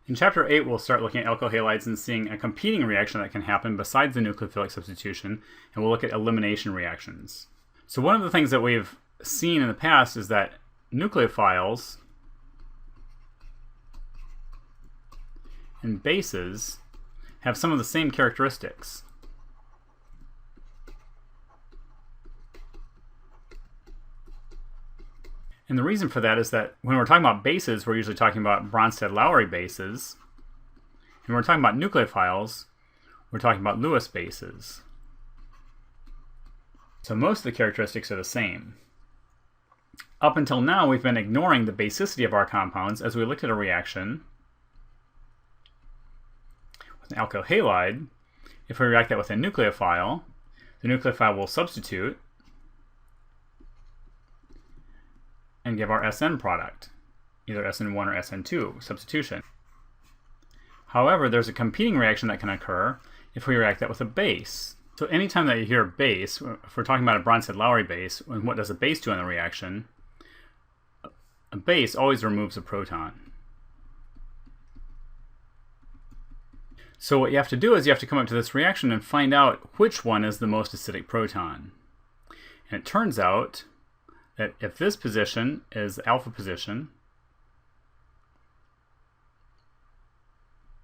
In Chapter 8, we'll start looking at alkyl halides and seeing a competing reaction that can happen besides the nucleophilic substitution, and we'll look at elimination reactions. So one of the things that we've seen in the past is that nucleophiles and bases have some of the same characteristics. And the reason for that is that when we're talking about bases, we're usually talking about Bronsted-Lowry bases. And when we're talking about nucleophiles, we're talking about Lewis bases. So most of the characteristics are the same. Up until now, we've been ignoring the basicity of our compounds as we looked at a reaction with an alkyl halide. If we react that with a nucleophile, the nucleophile will substitute and give our SN product, either SN1 or SN2 substitution. However, there's a competing reaction that can occur if we react that with a base. So anytime that you hear base, if we're talking about a Bronsted-Lowry base, and what does a base do in the reaction? A base always removes a proton. So what you have to do is you have to come up to this reaction and find out which one is the most acidic proton. And it turns out that if this position is the alpha position,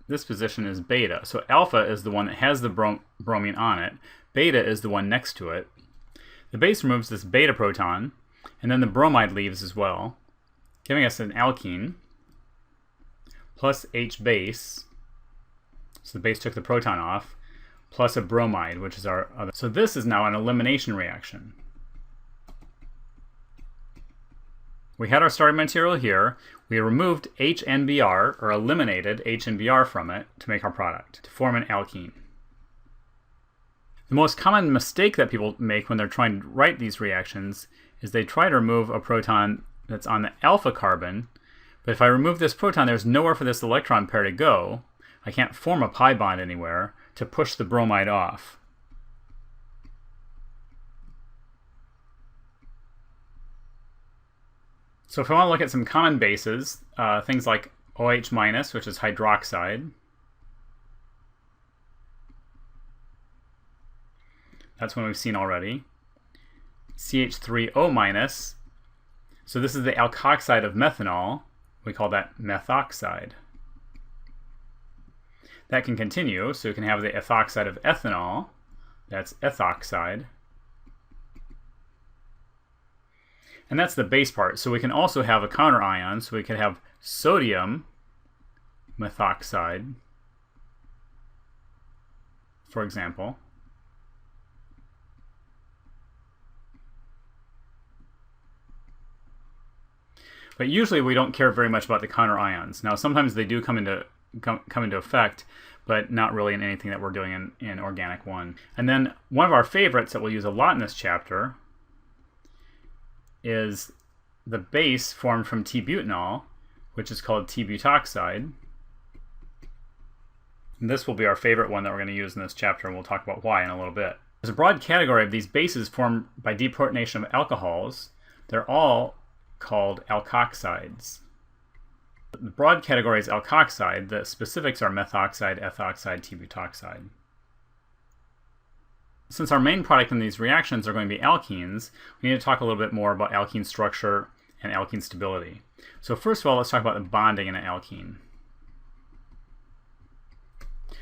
this position is beta. So alpha is the one that has the bromine on it. Beta is the one next to it. The base removes this beta proton, and then the bromide leaves as well, giving us an alkene plus H base. So the base took the proton off, plus a bromide, which is our other. So this is now an elimination reaction. We had our starting material here. We removed HNBr, or eliminated HNBr from it to make our product, to form an alkene. The most common mistake that people make when they're trying to write these reactions is they try to remove a proton that's on the alpha carbon, but if I remove this proton, there's nowhere for this electron pair to go. I can't form a pi bond anywhere to push the bromide off. So if I want to look at some common bases, things like OH minus, which is hydroxide. That's one we've seen already. CH3O minus. So this is the alkoxide of methanol. We call that methoxide. That can continue, so we can have the ethoxide of ethanol. That's ethoxide. And that's the base part. So we can also have a counter ion. So we could have sodium methoxide, for example. But usually we don't care very much about the counter ions. Now sometimes they do come into effect, but not really in anything that we're doing in Organic 1. And then one of our favorites that we'll use a lot in this chapter is the base formed from T-butanol, which is called T-butoxide. And this will be our favorite one that we're going to use in this chapter, and we'll talk about why in a little bit. There's a broad category of these bases formed by deprotonation of alcohols. They're all called alkoxides. The broad category is alkoxide. The specifics are methoxide, ethoxide, T-butoxide. Since our main product in these reactions are going to be alkenes, we need to talk a little bit more about alkene structure and alkene stability. So first of all, let's talk about the bonding in an alkene.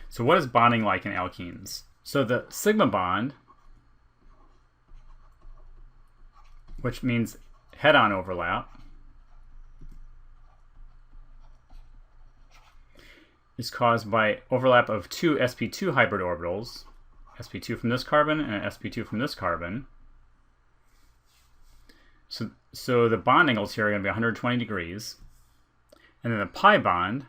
So what is bonding like in alkenes? So the sigma bond, which means head-on overlap, is caused by overlap of two sp2 hybrid orbitals, sp2 from this carbon and an sp2 from this carbon. So the bond angles here are going to be 120 degrees. And then the pi bond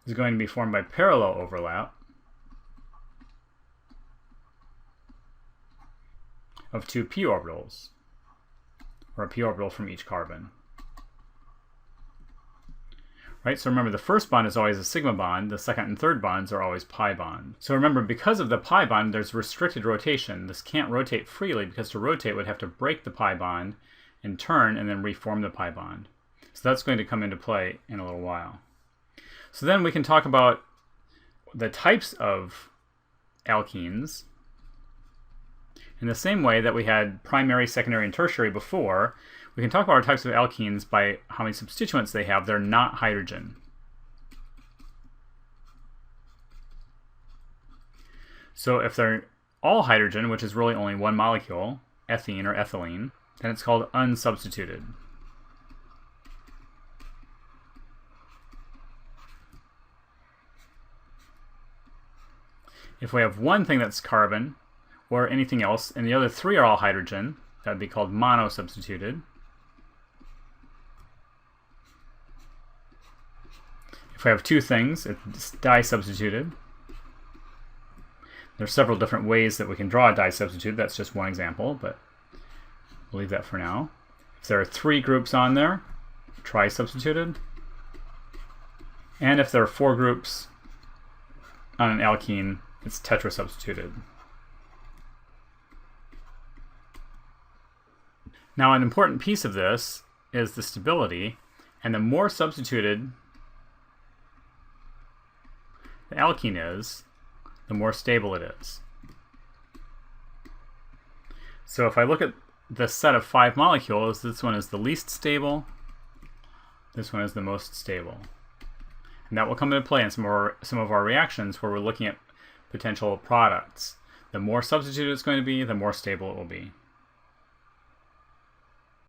is going to be formed by parallel overlap of two p orbitals, or a p orbital from each carbon. Right, so remember the first bond is always a sigma bond, the second and third bonds are always pi bond. So remember, because of the pi bond, there's restricted rotation. This can't rotate freely because to rotate would have to break the pi bond in turn and then reform the pi bond. So that's going to come into play in a little while. So then we can talk about the types of alkenes. In the same way that we had primary, secondary, and tertiary before, we can talk about our types of alkenes by how many substituents they have. They're not hydrogen. So if they're all hydrogen, which is really only one molecule, ethene or ethylene, then it's called unsubstituted. If we have one thing that's carbon or anything else, and the other three are all hydrogen, that would be called monosubstituted. If we have two things, it's disubstituted. There are several different ways that we can draw a disubstitute. That's just one example, but we'll leave that for now. If there are three groups on there, trisubstituted. And if there are four groups on an alkene, it's tetrasubstituted. Now, an important piece of this is the stability, and the more substituted the alkene is, the more stable it is. So if I look at this set of 5 molecules, this one is the least stable, this one is the most stable. And that will come into play in some of our reactions where we're looking at potential products. The more substituted it's going to be, the more stable it will be.